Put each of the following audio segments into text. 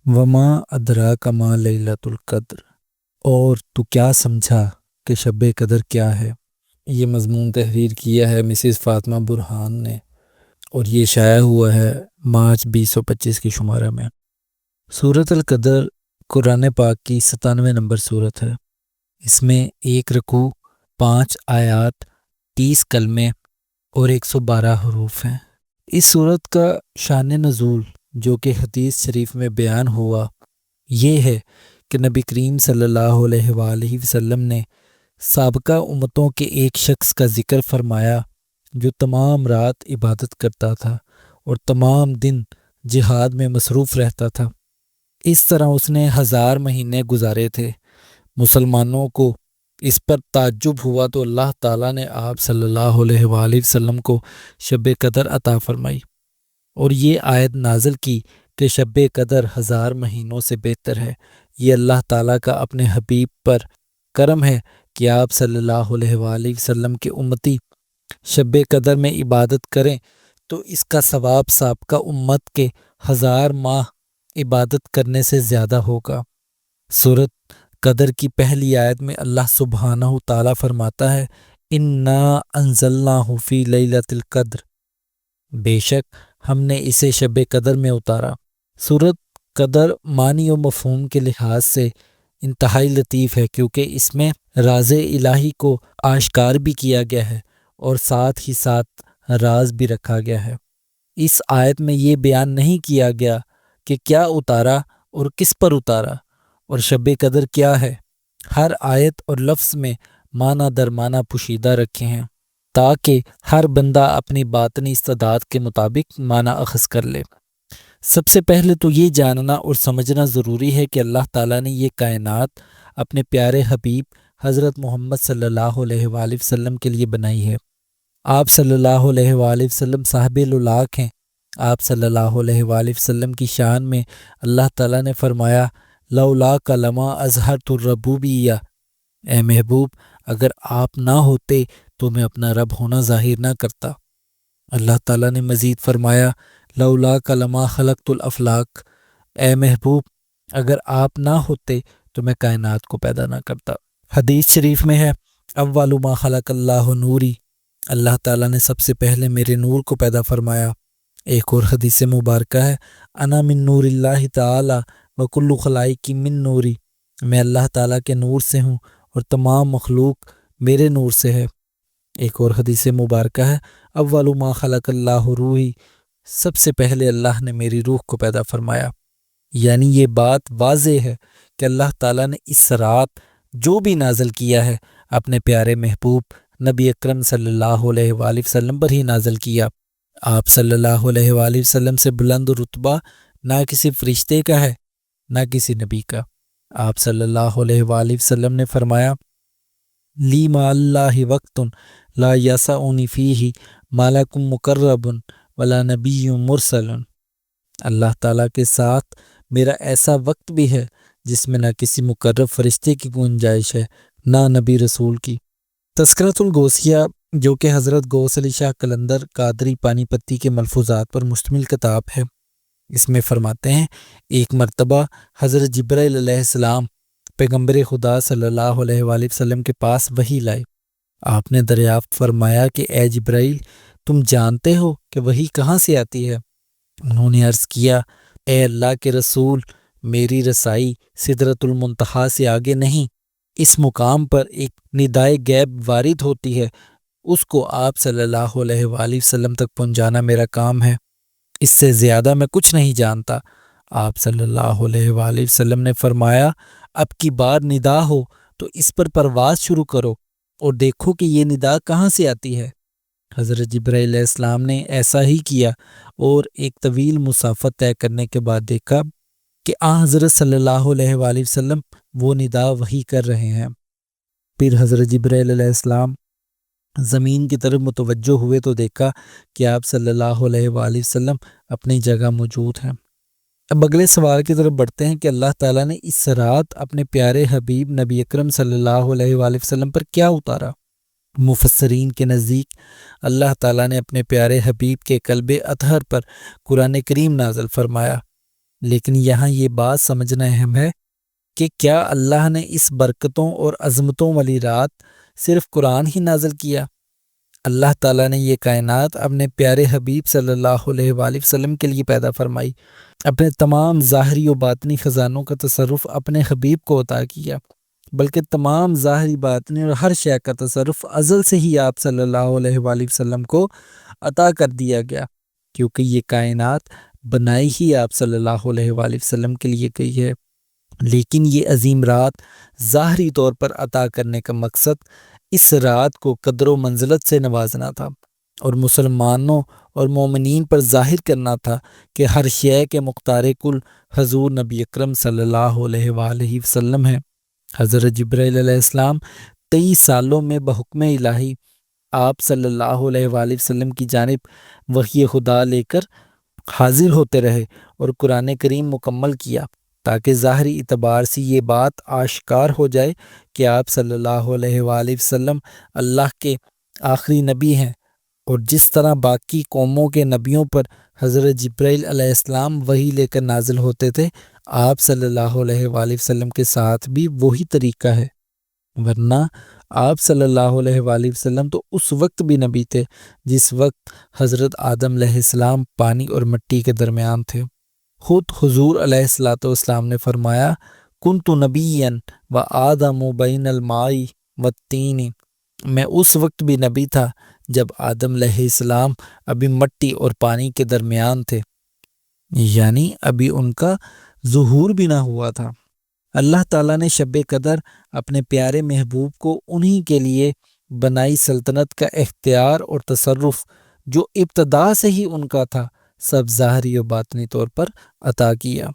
وما ادراک ما لیلۃ القدر، اور تو کیا سمجھا کہ شب قدر کیا ہے۔ یہ مضمون تحریر کیا ہے مسز فاطمہ برہان نے، اور یہ شائع ہوا ہے مارچ 2025 کی شمارہ میں۔ سورۃ القدر قرآن پاک کی 97 نمبر سورت ہے۔ اس میں 1 رکوع، 5 آیات، 30 کلمے اور 112 حروف ہیں۔ اس سورت کا شان نزول جو کہ حدیث شریف میں بیان ہوا یہ ہے کہ نبی کریم صلی اللہ علیہ وآلہ وسلم نے سابقہ امتوں کے ایک شخص کا ذکر فرمایا جو تمام رات عبادت کرتا تھا اور تمام دن جہاد میں مصروف رہتا تھا۔ اس طرح اس نے 1000 مہینے گزارے تھے۔ مسلمانوں کو اس پر تعجب ہوا تو اللہ تعالیٰ نے آپ صلی اللہ علیہ وآلہ وسلم کو شب قدر عطا فرمائی اور یہ آیت نازل کی کہ شب قدر 1000 مہینوں سے بہتر ہے۔ یہ اللہ تعالیٰ کا اپنے حبیب پر کرم ہے کہ آپ صلی اللہ علیہ وآلہ وسلم کے امتی شب قدر میں عبادت کریں تو اس کا ثواب سابقہ امت کے 1000 ماہ عبادت کرنے سے زیادہ ہوگا۔ سورۃ قدر کی پہلی آیت میں اللہ سبحانہ تعالیٰ فرماتا ہے انا انزلناہ فی لیلۃ القدر، بے شک ہم نے اسے شب قدر میں اتارا۔ سورۃ قدر معنی و مفہوم کے لحاظ سے انتہائی لطیف ہے کیونکہ اس میں راز الہی کو آشکار بھی کیا گیا ہے اور ساتھ ہی ساتھ راز بھی رکھا گیا ہے۔ اس آیت میں یہ بیان نہیں کیا گیا کہ کیا اتارا اور کس پر اتارا اور شب قدر کیا ہے۔ ہر آیت اور لفظ میں معنی در معنی پوشیدہ رکھے ہیں تاکہ ہر بندہ اپنی باطنی استعداد کے مطابق معنی اخذ کر لے۔ سب سے پہلے تو یہ جاننا اور سمجھنا ضروری ہے کہ اللہ تعالیٰ نے یہ کائنات اپنے پیارے حبیب حضرت محمد صلی اللہ علیہ وآلہ وسلم کے لیے بنائی ہے۔ آپ صلی اللہ علیہ وآلہ وسلم صاحب الولاق ہیں۔ آپ صلی اللہ علیہ وآلہ وسلم کی شان میں اللہ تعالیٰ نے فرمایا لولاک لما اظہرت الربوبیہ، اے محبوب اگر آپ نہ ہوتے تو میں اپنا رب ہونا ظاہر نہ کرتا۔ اللہ تعالیٰ نے مزید فرمایا لولاک لما خلقت الافلاق، اے محبوب اگر آپ نہ ہوتے تو میں کائنات کو پیدا نہ کرتا۔ حدیث شریف میں ہے اول ما خلق اللہ نوری، اللہ تعالیٰ نے سب سے پہلے میرے نور کو پیدا فرمایا۔ ایک اور حدیث مبارکہ ہے انا من نور اللہ تعالی وکل خلائق من نوری، میں اللہ تعالیٰ کے نور سے ہوں اور تمام مخلوق میرے نور سے ہے۔ ایک اور حدیث مبارکہ ہے اول ما خلق اللہ روحی، سب سے پہلے اللہ نے میری روح کو پیدا فرمایا۔ یعنی یہ بات واضح ہے کہ اللہ تعالیٰ نے اس رات جو بھی نازل کیا ہے اپنے پیارے محبوب نبی اکرم صلی اللہ علیہ وآلہ وسلم پر ہی نازل کیا۔ آپ صلی اللہ علیہ وآلہ وسلم سے بلند رتبہ نہ کسی فرشتے کا ہے نہ کسی نبی کا۔ آپ صلی اللہ علیہ وآلہ وسلم نے فرمایا لی ما اللہ وقت لا یسعنی فیہ ملک مقرب ولا نبی مرسل، اللہ تعالیٰ کے ساتھ میرا ایسا وقت بھی ہے جس میں نہ کسی مقرب فرشتے کی گنجائش ہے نہ نبی رسول کی۔ تذکرۃ الغوثیہ جو کہ حضرت غوث علی شاہ قلندر قادری پانی پتی کے ملفوظات پر مشتمل کتاب ہے، اس میں فرماتے ہیں ایک مرتبہ حضرت جبرائیل علیہ السلام پیغمبر خدا صلی اللہ علیہ وآلہ وسلم کے پاس وحی لائے۔ آپ نے دریافت فرمایا کہ اے جبرائیل تم جانتے ہو کہ وحی کہاں سے آتی ہے؟ انہوں نے عرض کیا اے اللہ کے رسول میری رسائی سدرۃ المنتہا سے آگے نہیں، اس مقام پر ایک ندائے غیب وارد ہوتی ہے، اس کو آپ صلی اللہ علیہ وآلہ وسلم تک پہنچانا میرا کام ہے، اس سے زیادہ میں کچھ نہیں جانتا۔ آپ صلی اللہ علیہ وآلہ وسلم نے فرمایا اب کی بار ندا ہو تو اس پر پرواز شروع کرو اور دیکھو کہ یہ ندا کہاں سے آتی ہے۔ حضرت جبرائیل علیہ السلام نے ایسا ہی کیا اور ایک طویل مسافت طے کرنے کے بعد دیکھا کہ حضرت صلی اللہ علیہ وآلہ وسلم وہ ندا وحی کر رہے ہیں۔ پھر حضرت جبرائیل علیہ السلام زمین کی طرف متوجہ ہوئے تو دیکھا کہ آپ صلی اللہ علیہ وآلہ وسلم اپنی جگہ موجود ہیں۔ اب اگلے سوال کی طرف بڑھتے ہیں کہ اللہ تعالیٰ نے اس رات اپنے پیارے حبیب نبی اکرم صلی اللہ علیہ وآلہ وسلم پر کیا اتارا؟ مفسرین کے نزدیک اللہ تعالیٰ نے اپنے پیارے حبیب کے قلب اطہر پر قرآن کریم نازل فرمایا۔ لیکن یہاں یہ بات سمجھنا اہم ہے کہ کیا اللہ نے اس برکتوں اور عظمتوں والی رات صرف قرآن ہی نازل کیا؟ اللہ تعالیٰ نے یہ کائنات اپنے پیارے حبیب صلی اللہ علیہ وآلہ وسلم کے لیے پیدا فرمائی، اپنے تمام ظاہری و باطنی خزانوں کا تصرف اپنے حبیب کو عطا کیا، بلکہ تمام ظاہری باطنی اور ہر شے کا تصرف ازل سے ہی آپ صلی اللہ علیہ وآلہ وسلم کو عطا کر دیا گیا، کیونکہ یہ کائنات بنائی ہی آپ صلی اللہ علیہ وآلہ وسلم کے لیے گئی ہے۔ لیکن یہ عظیم رات ظاہری طور پر عطا کرنے کا مقصد اس رات کو قدر و منزلت سے نوازنا تھا اور مسلمانوں اور مومنین پر ظاہر کرنا تھا کہ ہر شے کے مختار کل حضور نبی اکرم صلی اللہ علیہ وآلہ وسلم ہے۔ حضرت جبرائیل علیہ السلام 23 سالوں میں بحکم الہی آپ صلی اللہ علیہ وآلہ وسلم کی جانب وحی خدا لے کر حاضر ہوتے رہے اور قرآن کریم مکمل کیا، تاکہ ظاہری اعتبار سے یہ بات آشکار ہو جائے کہ آپ صلی اللہ علیہ وآلہ وسلم اللہ کے آخری نبی ہیں، اور جس طرح باقی قوموں کے نبیوں پر حضرت جبرائیل علیہ السلام وحی لے کر نازل ہوتے تھے، آپ صلی اللہ علیہ وآلہ وسلم کے ساتھ بھی وہی طریقہ ہے، ورنہ آپ صلی اللہ علیہ وآلہ وسلم تو اس وقت بھی نبی تھے جس وقت حضرت آدم علیہ السلام پانی اور مٹی کے درمیان تھے۔ خود حضور علیہ السلام نے فرمایا، کنت نبیا و آدم بین الماء والطین، میں اس وقت بھی نبی تھا جب آدم علیہ السلام ابھی مٹی اور پانی کے درمیان تھے، یعنی ابھی ان کا ظہور بھی نہ ہوا تھا۔ اللہ تعالیٰ نے شب قدر اپنے پیارے محبوب کو انہی کے لیے بنائی سلطنت کا اختیار اور تصرف جو ابتدا سے ہی ان کا تھا، سب ظاہری و باطنی طور پر عطا کیا۔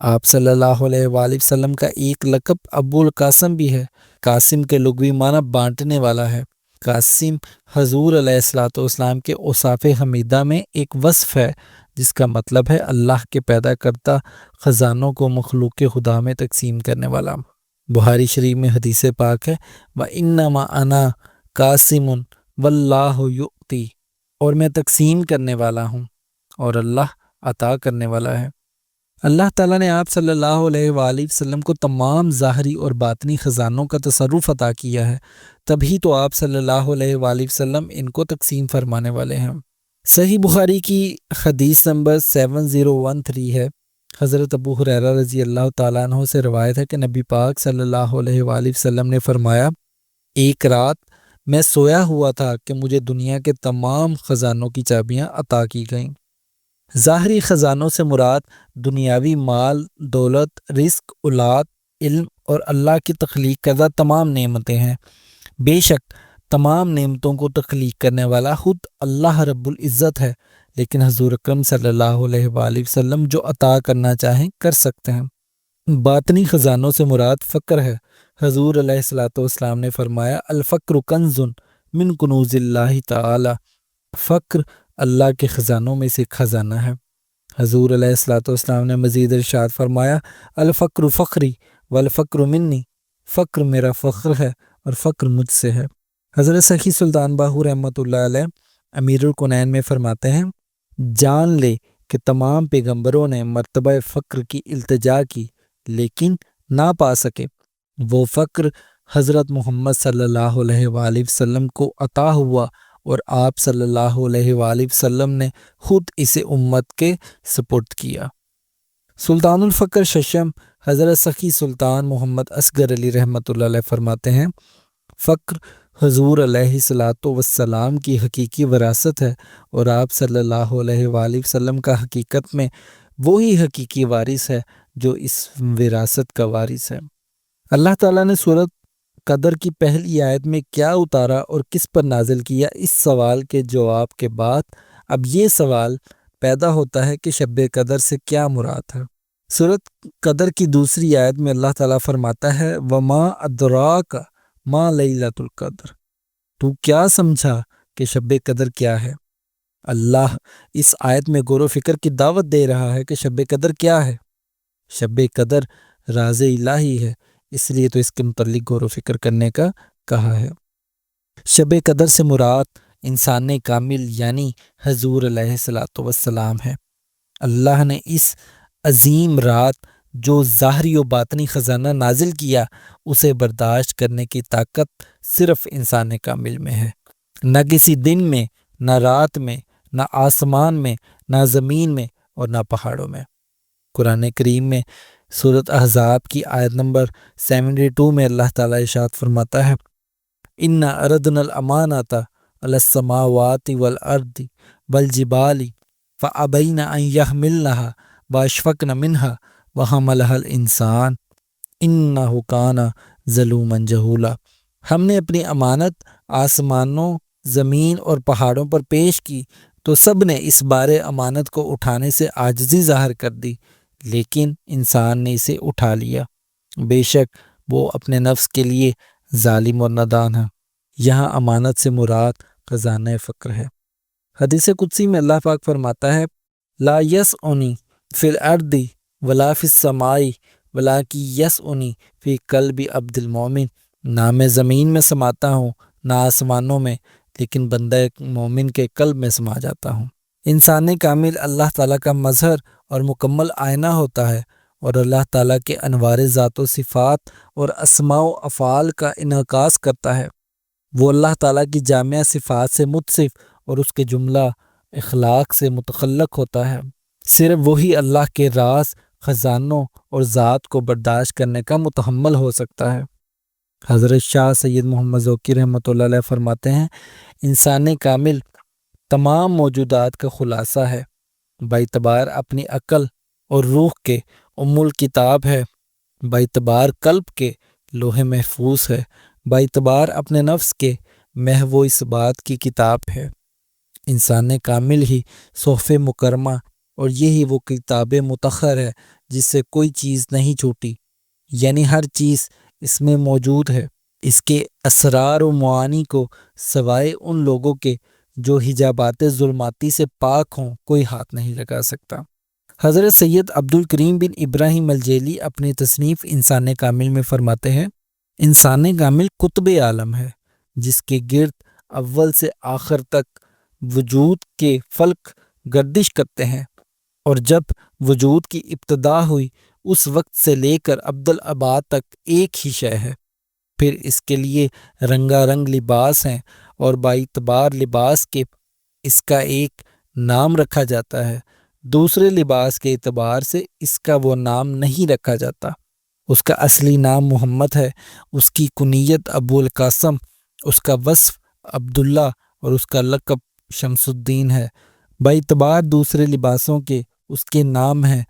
آپ صلی اللہ علیہ وآلہ وسلم کا ایک لقب ابو القاسم بھی ہے۔ قاسم کے لغوی معنی بانٹنے والا ہے۔ قاسم حضور علیہ السلام کے اوصاف حمیدہ میں ایک وصف ہے جس کا مطلب ہے اللہ کے پیدا کردہ خزانوں کو مخلوق خدا میں تقسیم کرنے والا۔ بخاری شریف میں حدیث پاک ہے، وَإِنَّمَا أَنَا قَاسِمٌ وَاللَّهُ يُؤْتِي، اور میں تقسیم کرنے والا ہوں اور اللہ عطا کرنے والا ہے۔ اللہ تعالیٰ نے آپ صلی اللہ علیہ وآلہ وسلم کو تمام ظاہری اور باطنی خزانوں کا تصرف عطا کیا ہے، تبھی تو آپ صلی اللہ علیہ وآلہ وسلم ان کو تقسیم فرمانے والے ہیں۔ صحیح بخاری کی حدیث نمبر 7013 ہے، حضرت ابو ہریرہ رضی اللہ تعالیٰ عنہ سے روایت ہے کہ نبی پاک صلی اللہ علیہ وآلہ وسلم نے فرمایا، ایک رات میں سویا ہوا تھا کہ مجھے دنیا کے تمام خزانوں کی چابیاں عطا کی گئیں۔ ظاہری خزانوں سے مراد دنیاوی مال، دولت، رزق، اولاد، علم اور اللہ کی تخلیق کردہ تمام نعمتیں ہیں۔ بے شک تمام نعمتوں کو تخلیق کرنے والا خود اللہ رب العزت ہے، لیکن حضور اکرم صلی اللہ علیہ وآلہ وسلم جو عطا کرنا چاہیں کر سکتے ہیں۔ باطنی خزانوں سے مراد فقر ہے۔ حضور علیہ السلام نے فرمایا، الفقر کنز من کنوز اللہ تعالی، فقر اللہ کے خزانوں میں سے خزانہ ہے۔ حضور علیہ السلام نے مزید ارشاد فرمایا، الفقر فخری والفقر منی، فقر میرا فخر ہے اور فقر مجھ سے ہے۔ حضرت سخی سلطان باہو رحمۃ اللہ علیہ امیر الکونین میں فرماتے ہیں، جان لے کہ تمام پیغمبروں نے مرتبہ فقر کی التجا کی لیکن نہ پا سکے، وہ فقر حضرت محمد صلی اللہ علیہ وآلہ وسلم کو عطا ہوا اور آپ صلی اللہ علیہ وآلہ وسلم نے خود اسے امت کے سپرد کیا۔ سلطان الفقر ششم حضرت سخی سلطان محمد اصغر علی رحمۃ اللہ علیہ فرماتے ہیں، فقر حضور علیہ السلام کی حقیقی وراثت ہے اور آپ صلی اللہ علیہ وآلہ وسلم کا حقیقت میں وہی حقیقی وارث ہے جو اس وراثت کا وارث ہے۔ اللہ تعالیٰ نے سورۃ قدر کی پہلی آیت میں کیا اتارا اور کس پر نازل کیا، اس سوال کے جواب کے بعد اب یہ سوال پیدا ہوتا ہے کہ شب قدر سے کیا مراد ہے۔ سورۃ قدر کی دوسری آیت میں اللہ تعالیٰ فرماتا ہے، وَمَا أَدْرَاكَ مَا لَيْلَةُ الْقَدْرِ، تو کیا سمجھا کہ شب قدر کیا ہے۔ اللہ اس آیت میں غور و فکر کی دعوت دے رہا ہے کہ شب قدر کیا ہے۔ شب قدر راز الہی ہے، اس لیے تو اس کے متعلق غور و فکر کرنے کا کہا ہے۔ شب قدر سے مراد انسان کامل یعنی حضور علیہ السلام ہے۔ اللہ نے اس عظیم رات جو ظاہری و باطنی خزانہ نازل کیا، اسے برداشت کرنے کی طاقت صرف انسان کامل میں ہے، نہ کسی دن میں، نہ رات میں، نہ آسمان میں، نہ زمین میں اور نہ پہاڑوں میں۔ قرآن کریم میں سورۃ احزاب کی آیت نمبر 72 میں اللہ تعالیٰ ارشاد فرماتا ہے اِنَّا أَرَدْنَا الْأَمَانَةَ عَلَى السَّمَاوَاتِ وَالْأَرْضِ وَالْجِبَالِ فَأَبَيْنَ أَن يَحْمِلْنَهَا وَأَشْفَقْنَ مِنْهَا وَحَمَلَهَا الْإِنسَانُ إِنَّهُ كَانَ ظَلُومًا جَهُولًا۔ ہم نے اپنی امانت آسمانوں، زمین اور پہاڑوں پر پیش کی تو سب نے اس بار امانت کو اٹھانے سے عاجزی ظاہر کر دی، لیکن انسان نے اسے اٹھا لیا۔ بے شک وہ اپنے نفس کے لیے ظالم اور نادان ہے۔ یہاں امانت سے مراد خزانہ فقر ہے۔ حدیث قدسی میں اللہ پاک فرماتا ہے لا یسعنی فی الارض ولا فی السماء ولکن یسعنی فی قلب عبد المومن۔ نہ میں زمین میں سماتا ہوں، نہ آسمانوں میں، لیکن بندہ مومن کے قلب میں سما جاتا ہوں۔ انسان کامل اللہ تعالیٰ کا مظہر اور مکمل آئینہ ہوتا ہے، اور اللہ تعالیٰ کے انوار ذات و صفات اور اسماء و افعال کا انعکاس کرتا ہے۔ وہ اللہ تعالیٰ کی جامع صفات سے متصف اور اس کے جملہ اخلاق سے متخلق ہوتا ہے۔ صرف وہی اللہ کے راز، خزانوں اور ذات کو برداشت کرنے کا متحمل ہو سکتا ہے۔ حضرت شاہ سید محمد ذوقی رحمۃ اللہ علیہ فرماتے ہیں انسان کامل تمام موجودات کا خلاصہ ہے، باعتبار اپنی عقل اور روح کے ام الکتاب ہے، باعتبار قلب کے لوح محفوظ ہے، باعتبار اپنے نفس کے محو اس بات کی کتاب ہے۔ انسان کامل ہی صحف مکرمہ اور یہی وہ کتاب مطہر ہے جس سے کوئی چیز نہیں چھوٹی، یعنی ہر چیز اس میں موجود ہے۔ اس کے اسرار و معانی کو سوائے ان لوگوں کے جو حجابات ظلماتی سے پاک ہوں کوئی ہاتھ نہیں لگا سکتا۔ حضرت سید عبد الکریم بن ابراہیم الجیلی اپنی تصنیف انسان کامل میں فرماتے ہیں انسان کامل قطب عالم ہے جس کے گرد اول سے آخر تک وجود کے فلک گردش کرتے ہیں، اور جب وجود کی ابتدا ہوئی اس وقت سے لے کر ابدالآباد تک ایک ہی شے ہے۔ پھر اس کے لیے رنگا رنگ لباس ہیں، اور باعتبار لباس کے اس کا ایک نام رکھا جاتا ہے، دوسرے لباس کے اعتبار سے اس کا وہ نام نہیں رکھا جاتا۔ اس کا اصلی نام محمد ہے، اس کی کنیت ابو القاسم، اس کا وصف عبداللہ اور اس کا لقب شمس الدین ہے۔ باعتبار دوسرے لباسوں کے اس کے نام ہیں،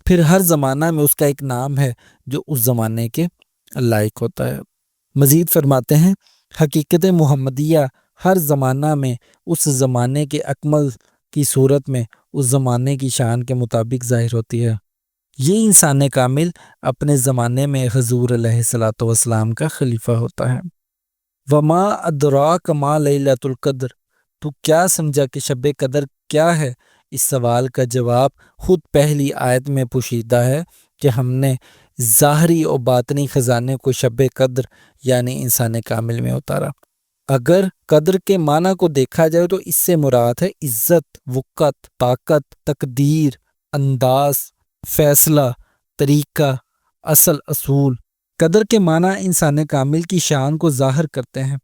پھر ہر زمانہ میں اس کا ایک نام ہے جو اس زمانے کے لائق ہوتا ہے۔ مزید فرماتے ہیں حقیقت محمدیہ ہر زمانہ میں اس زمانے کے اکمل کی صورت میں اس زمانے کی شان کے مطابق ظاہر ہوتی ہے۔ یہ انسان کامل اپنے زمانے میں حضور علیہ الصلوۃ والسلام کا خلیفہ ہوتا ہے۔ وما ادراک ما لیلۃ القدر، تو کیا سمجھا کہ شب قدر کیا ہے؟ اس سوال کا جواب خود پہلی آیت میں پوشیدہ ہے کہ ہم نے ظاہری و باطنی خزانے کو شب قدر یعنی انسان کامل میں اتارا۔ اگر قدر کے معنی کو دیکھا جائے تو اس سے مراد ہے عزت، وقت، طاقت، تقدیر، انداز، فیصلہ، طریقہ، اصل، اصول۔ قدر کے معنی انسان کامل کی شان کو ظاہر کرتے ہیں۔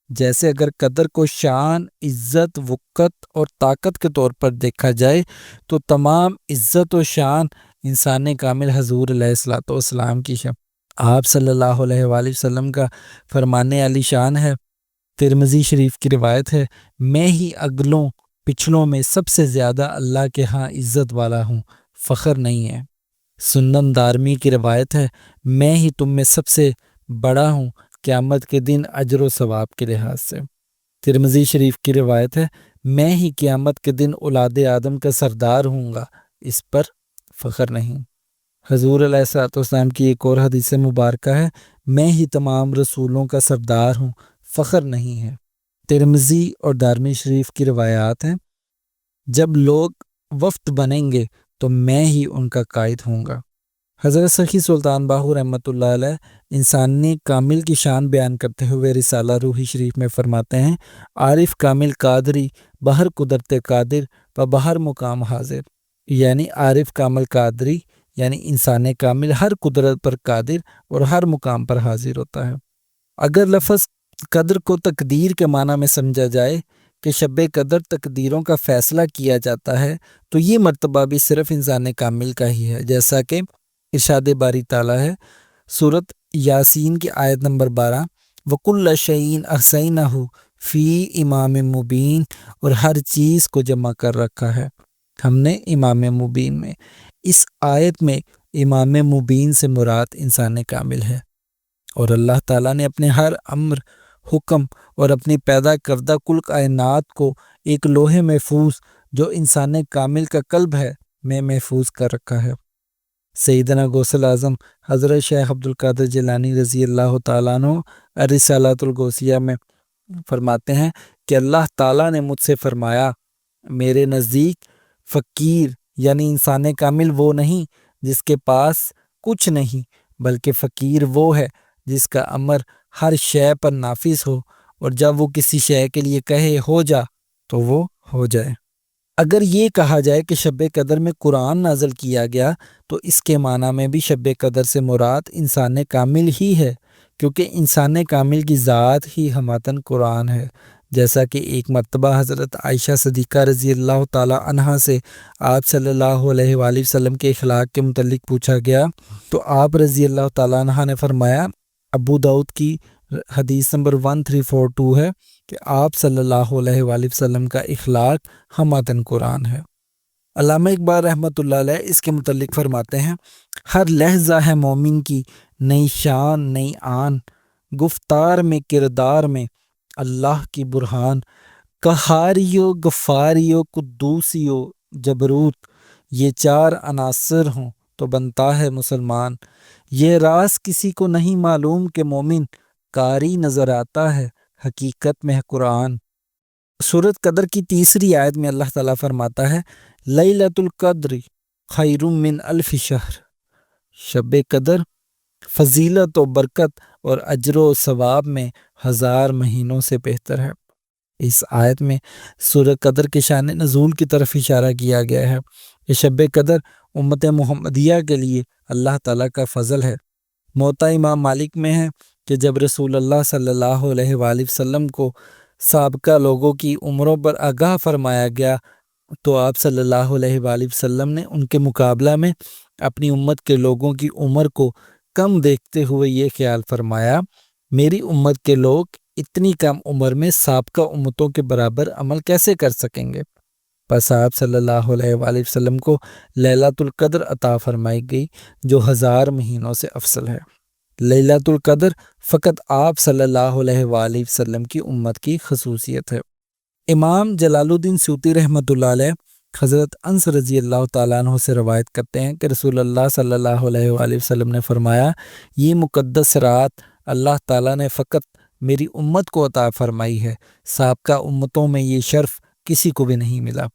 جیسے اگر قدر کو شان، عزت، وقت اور طاقت کے طور پر دیکھا جائے تو تمام عزت و شان انسان کامل حضور علیہ الصلوۃ والسلام کی ہے۔ آپ صلی اللہ علیہ وآلہ وسلم کا فرمان علی شان ہے، ترمذی شریف کی روایت ہے، میں ہی اگلوں پچھلوں میں سب سے زیادہ اللہ کے ہاں عزت والا ہوں، فخر نہیں ہے۔ سنن دارمی کی روایت ہے، میں ہی تم میں سب سے بڑا ہوں قیامت کے دن اجر و ثواب کے لحاظ سے۔ ترمذی شریف کی روایت ہے، میں ہی قیامت کے دن اولاد آدم کا سردار ہوں گا، اس پر فخر نہیں۔ حضور علیہ الصلوۃ والسلام کی ایک اور حدیث مبارکہ ہے، میں ہی تمام رسولوں کا سردار ہوں، فخر نہیں ہے۔ ترمذی اور دارمی شریف کی روایات ہیں، جب لوگ وفد بنیں گے تو میں ہی ان کا قائد ہوں گا۔ حضرت سخی سلطان باہو رحمۃ اللہ علیہ انسان کامل کی شان بیان کرتے ہوئے رسالہ روحی شریف میں فرماتے ہیں، عارف کامل قادری بہر قدرت قادر و بہر مقام حاضر، یعنی عارف کامل قادری یعنی انسان کامل ہر قدرت پر قادر اور ہر مقام پر حاضر ہوتا ہے۔ اگر لفظ قدر کو تقدیر کے معنی میں سمجھا جائے کہ شب قدر تقدیروں کا فیصلہ کیا جاتا ہے، تو یہ مرتبہ بھی صرف انسان کامل کا ہی ہے، جیسا کہ ارشاد باری تعالیٰ ہے سورۃ یاسین کی آیت نمبر 12، وَكُلَّ شَيْءٍ أَحْصَيْنَاهُ فِي إِمَامٍ مُبِينٍ، اور ہر چیز کو جمع کر رکھا ہے ہم نے امام مبین میں۔ اس آیت میں امام مبین سے مراد انسان کامل ہے، اور اللہ تعالیٰ نے اپنے ہر امر، حکم اور اپنی پیدا کردہ کل کائنات کو ایک لوح محفوظ جو انسان کامل کا قلب ہے میں محفوظ کر رکھا ہے۔ سیدنا غوث اعظم حضرت شیخ عبد القادر جیلانی رضی اللہ تعالیٰ عنہ الرسالۃ الغوثیہ میں فرماتے ہیں کہ اللہ تعالیٰ نے مجھ سے فرمایا، میرے نزدیک فقیر یعنی انسان کامل وہ نہیں جس کے پاس کچھ نہیں، بلکہ فقیر وہ ہے جس کا امر ہر شے پر نافذ ہو، اور جب وہ کسی شے کے لیے کہے ہو جا تو وہ ہو جائے۔ اگر یہ کہا جائے کہ شب قدر میں قرآن نازل کیا گیا تو اس کے معنی میں بھی شب قدر سے مراد انسان کامل ہی ہے، کیونکہ انسان کامل کی ذات ہی ہماتن قرآن ہے۔ جیسا کہ ایک مرتبہ حضرت عائشہ صدیقہ رضی اللہ تعالیٰ عنہا سے آپ صلی اللہ علیہ وآلہ وسلم کے اخلاق کے متعلق پوچھا گیا تو آپ رضی اللہ تعالیٰ عنہا نے فرمایا، ابو داؤد کی حدیث نمبر 1342 ہے کہ آپ صلی اللہ علیہ وآلہ وسلم کا اخلاق ہماتن قرآن ہے۔ علامہ اقبال رحمۃ اللہ علیہ اس کے متعلق فرماتے ہیں، ہر لہجہ ہے مومن کی نئی شان نئی آن، گفتار میں کردار میں اللہ کی برہان، قہاریو غفاریو قدوسیو جبروت، یہ چار عناصر ہوں تو بنتا ہے مسلمان، یہ راز کسی کو نہیں معلوم کہ مومن قاری نظر آتا ہے حقیقت میں ہے قرآن۔ سورۃ قدر کی تیسری آیت میں اللہ تعالیٰ فرماتا ہے، لیلۃ القدر خیر من الف شہر، شب قدر فضیلت و برکت اور اجر و ثواب میں 1000 مہینوں سے بہتر ہے۔ اس آیت میں سورۃ قدر کے شان نزول کی طرف اشارہ کیا گیا ہے کہ شب قدر امت محمدیہ کے لیے اللہ تعالیٰ کا فضل ہے۔ موطا امام مالک میں ہے کہ جب رسول اللہ صلی اللہ علیہ وآلہ وسلم کو سابقہ لوگوں کی عمروں پر آگاہ فرمایا گیا تو آپ صلی اللہ علیہ وآلہ وسلم نے ان کے مقابلہ میں اپنی امت کے لوگوں کی عمر کو کم دیکھتے ہوئے یہ خیال فرمایا، میری امت کے لوگ اتنی کم عمر میں سابقہ امتوں کے برابر عمل کیسے کر سکیں گے؟ پس آپ صلی اللہ علیہ وآلہ وسلم کو لیلۃ القدر عطا فرمائی گئی جو 1000 مہینوں سے افضل ہے۔ لیلۃ القدر فقط آپ صلی اللہ علیہ وآلہ وسلم کی امت کی خصوصیت ہے۔ امام جلال الدین سیوطی رحمۃ اللہ علیہ حضرت انس رضی اللہ تعالیٰ عنہ سے روایت کرتے ہیں کہ رسول اللہ صلی اللہ علیہ وآلہ وسلم نے فرمایا، یہ مقدس رات اللہ تعالیٰ نے فقط میری امت کو عطا فرمائی ہے، سابقہ امتوں میں یہ شرف کسی کو بھی نہیں ملا۔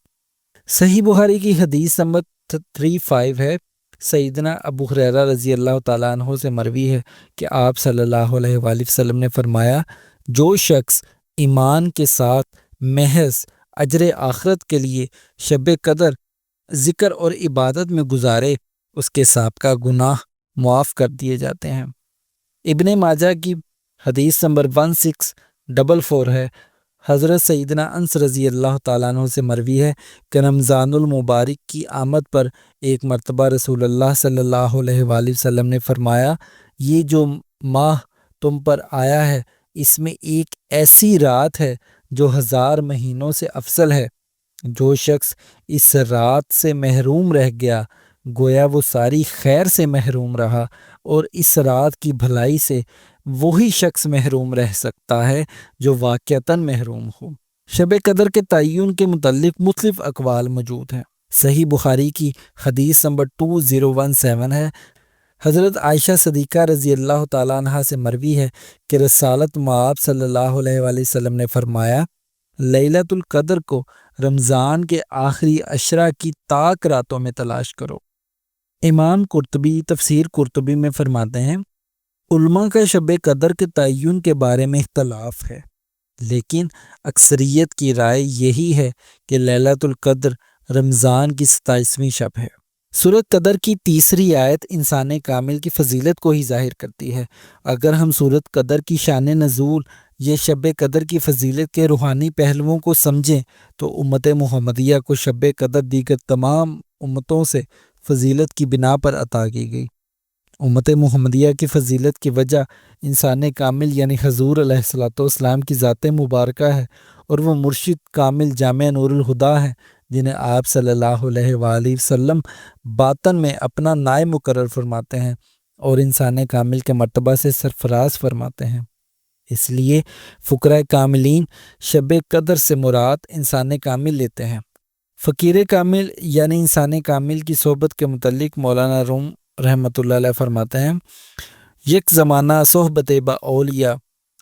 صحیح بخاری کی حدیث نمبر 35 ہے، سیدنا ابو ہریرہ رضی اللہ تعالیٰ عنہ سے مروی ہے کہ آپ صلی اللہ علیہ وآلہ وسلم نے فرمایا، جو شخص ایمان کے ساتھ محض اجر آخرت کے لیے شب قدر ذکر اور عبادت میں گزارے، اس کے سابقہ گناہ معاف کر دیے جاتے ہیں۔ ابن ماجہ کی حدیث نمبر 1644 ہے، حضرت سیدنا انس رضی اللہ تعالیٰ عنہ سے مروی ہے کہ رمضان المبارک کی آمد پر ایک مرتبہ رسول اللہ صلی اللہ علیہ وآلہ وسلم نے فرمایا، یہ جو ماہ تم پر آیا ہے اس میں ایک ایسی رات ہے جو 1000 مہینوں سے افضل ہے، جو شخص اس رات سے محروم رہ گیا گویا وہ ساری خیر سے محروم رہا، اور اس رات کی بھلائی سے وہی شخص محروم رہ سکتا ہے جو واقعتاً محروم ہو۔ شب قدر کے تعین کے متعلق مختلف اقوال موجود ہیں۔ صحیح بخاری کی حدیث نمبر 2017 ہے، حضرت عائشہ صدیقہ رضی اللہ تعالیٰ عنہا سے مروی ہے کہ رسالت مآب صلی اللہ علیہ وآلہ وسلم نے فرمایا، لیلۃ القدر کو رمضان کے آخری عشرہ کی طاق راتوں میں تلاش کرو۔ امام قرطبی تفسیر قرطبی میں فرماتے ہیں، علماء کا شب قدر کے تعین کے بارے میں اختلاف ہے، لیکن اکثریت کی رائے یہی ہے کہ لیلۃ القدر رمضان کی 27ویں شب ہے۔ سورۃ قدر کی تیسری آیت انسان کامل کی فضیلت کو ہی ظاہر کرتی ہے۔ اگر ہم سورۃ قدر کی شان نزول یا شب قدر کی فضیلت کے روحانی پہلوؤں کو سمجھیں تو امت محمدیہ کو شب قدر دیگر تمام امتوں سے فضیلت کی بنا پر عطا کی گئی۔ امت محمدیہ کی فضیلت کی وجہ انسان کامل یعنی حضور علیہ الصلوۃ والسلام کی ذات مبارکہ ہے، اور وہ مرشد کامل جامع نور الہدیٰ ہیں جنہیں آپ صلی اللہ علیہ وآلہ وسلم باطن میں اپنا نائب مقرر فرماتے ہیں اور انسان کامل کے مرتبہ سے سرفراز فرماتے ہیں۔ اس لیے فقراء کاملین شب قدر سے مراد انسان کامل لیتے ہیں۔ فقیر کامل یعنی انسان کامل کی صحبت کے متعلق مولانا روم رحمۃ اللہ علیہ فرماتے ہیں، یک زمانہ صحبت با اولیاء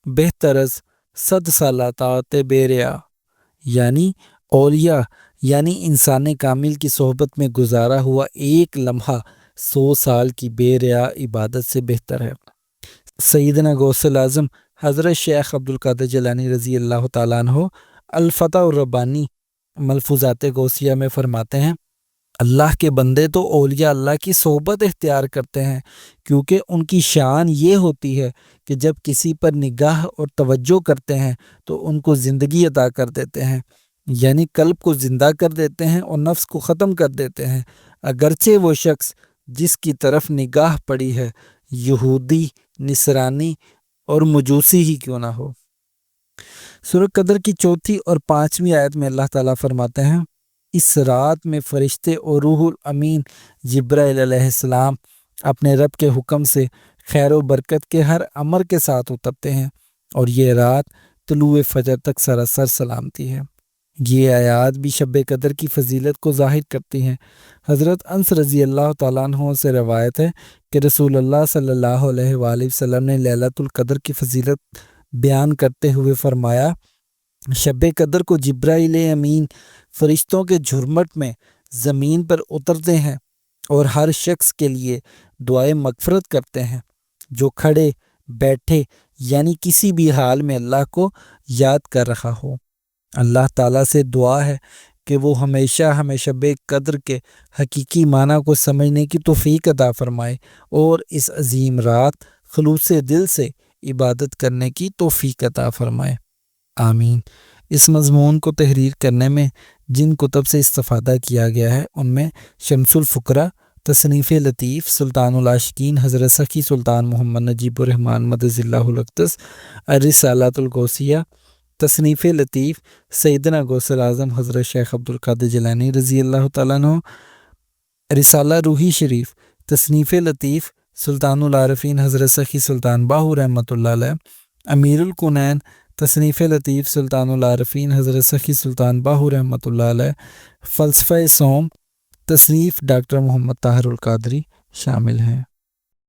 بہتر از 100 سالہ طاعت بے ریا، یعنی اولیاء یعنی انسان کامل کی صحبت میں گزارا ہوا ایک لمحہ 100 سال کی بے ریا عبادت سے بہتر ہے۔ سیدنا غوث الاعظم حضرت شیخ عبدالقادر جیلانی رضی اللہ تعالیٰ عنہ الفتح الربانی ملفوظات غوثیہ میں فرماتے ہیں، اللہ کے بندے تو اولیاء اللہ کی صحبت اختیار کرتے ہیں، کیونکہ ان کی شان یہ ہوتی ہے کہ جب کسی پر نگاہ اور توجہ کرتے ہیں تو ان کو زندگی عطا کر دیتے ہیں، یعنی قلب کو زندہ کر دیتے ہیں اور نفس کو ختم کر دیتے ہیں، اگرچہ وہ شخص جس کی طرف نگاہ پڑی ہے یہودی، نصرانی اور مجوسی ہی کیوں نہ ہو۔ سورۃ قدر کی چوتھی اور پانچویں آیت میں اللہ تعالیٰ فرماتے ہیں، اس رات میں فرشتے اور روح الامین جبرائیل علیہ السلام اپنے رب کے حکم سے خیر و برکت کے ہر امر کے ساتھ اترتے ہیں، اور یہ رات طلوع فجر تک سراسر سلامتی ہے۔ یہ آیات بھی شب قدر کی فضیلت کو ظاہر کرتی ہیں۔ حضرت انس رضی اللہ تعالیٰ عنہ سے روایت ہے کہ رسول اللہ صلی اللہ علیہ وآلہ وسلم نے لیلۃ القدر کی فضیلت بیان کرتے ہوئے فرمایا، شب قدر کو جبرائیل امین فرشتوں کے جھرمٹ میں زمین پر اترتے ہیں اور ہر شخص کے لیے دعائے مغفرت کرتے ہیں جو کھڑے بیٹھے یعنی کسی بھی حال میں اللہ کو یاد کر رہا ہو۔ اللہ تعالیٰ سے دعا ہے کہ وہ ہمیشہ ہمیں شب قدر کے حقیقی معنی کو سمجھنے کی توفیق عطا فرمائے اور اس عظیم رات خلوص دل سے عبادت کرنے کی توفیق عطا فرمائے، آمین۔ اس مضمون کو تحریر کرنے میں جن کتب سے استفادہ کیا گیا ہے ان میں شمس الفقراء، تصنیف لطیف سلطان العاشقین حضرت سخی سلطان محمد نجیب الرحمن مدد اللہ الاقدس، الرسالۃ الغوثیہ، تصنیف لطیف سیدنا غوث الاعظم حضرت شیخ عبدالقادر جیلانی رضی اللہ تعالیٰ عنہ، رسالہ روحی شریف، تصنیف لطیف سلطان العارفین حضرت سخی سلطان باہو رحمۃ اللہ علیہ، امیر الکونین، تصنیف لطیف سلطان العارفین حضرت سخی سلطان باہو رحمۃ اللہ علیہ، فلسفہ صوم، تصنیف ڈاکٹر محمد طاہر القادری شامل ہیں۔